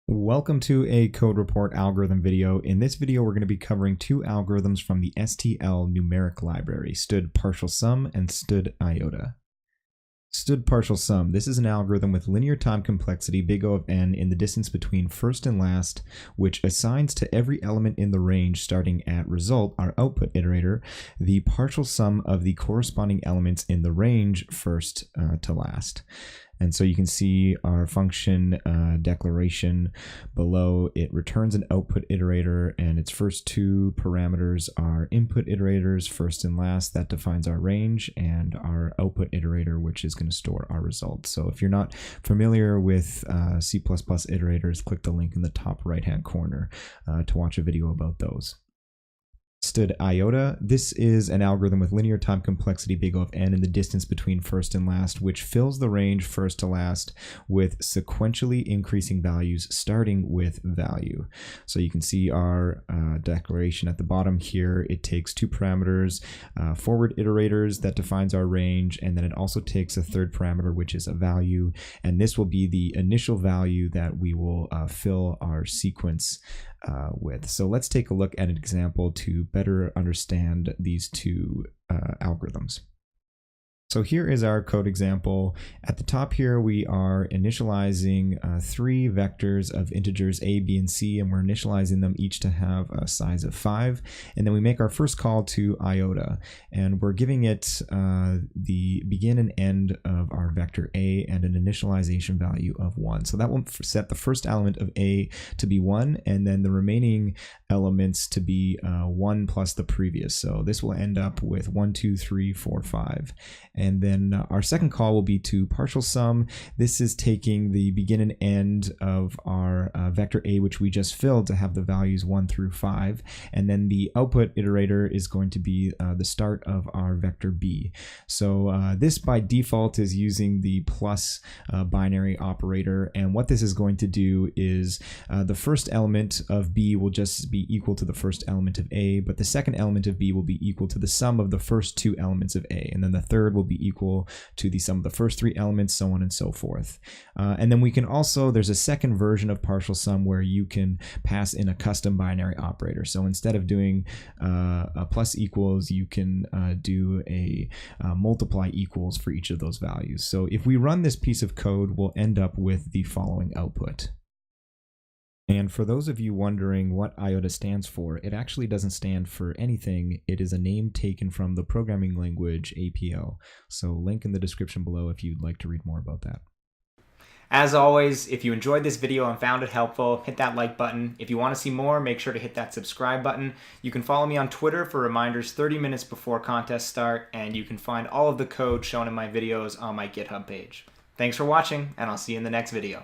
Welcome to a code report algorithm video. In this video, we're going to be covering two algorithms from the STL numeric library, stdpartialsum and stdiota. Stdpartialsum. This is an algorithm with linear time complexity, big O of n, in the distance between first and last, which assigns to every element in the range starting at result, our output iterator, the partial sum of the corresponding elements in the range first to last. And so you can see our function declaration below. It returns an output iterator, and its first two parameters are input iterators, first and last. That defines our range, and our output iterator, which is going to store our results. So if you're not familiar with C++ iterators, click the link in the top right-hand corner to watch a video about those. Stdiota. This is an algorithm with linear time complexity big O of n in the distance between first and last, which fills the range first to last with sequentially increasing values starting with value. So you can see our declaration at the bottom here. It takes two parameters, forward iterators, that defines our range, and then it also takes a third parameter, which is a value, and this will be the initial value that we will fill our sequence with. So let's take a look at an example to better understand these two algorithms. So here is our code example. At the top here, we are initializing three vectors of integers a, b, and c, and we're initializing them each to have a size of 5. And then we make our first call to iota, and we're giving it the begin and end of our vector a and an initialization value of 1. So that will set the first element of a to be 1, and then the remaining elements to be 1 plus the previous. So this will end up with 1, 2, 3, 4, 5. And then our second call will be to partial sum. This is taking the begin and end of our vector a, which we just filled, to have the values 1 through 5. And then the output iterator is going to be the start of our vector b. So this by default is using the plus binary operator. And what this is going to do is the first element of b will just be equal to the first element of a, but the second element of b will be equal to the sum of the first two elements of a. And then the third will be equal to the sum of the first three elements, so on and so forth. And then we can also, there's a second version of partial sum where you can pass in a custom binary operator. So instead of doing a plus equals, you can do a multiply equals for each of those values. So if we run this piece of code, we'll end up with the following output. And for those of you wondering what iota stands for, it actually doesn't stand for anything. It is a name taken from the programming language APL. So link in the description below if you'd like to read more about that. As always, if you enjoyed this video and found it helpful, hit that like button. If you want to see more, make sure to hit that subscribe button. You can follow me on Twitter for reminders 30 minutes before contests start, and you can find all of the code shown in my videos on my GitHub page. Thanks for watching, and I'll see you in the next video.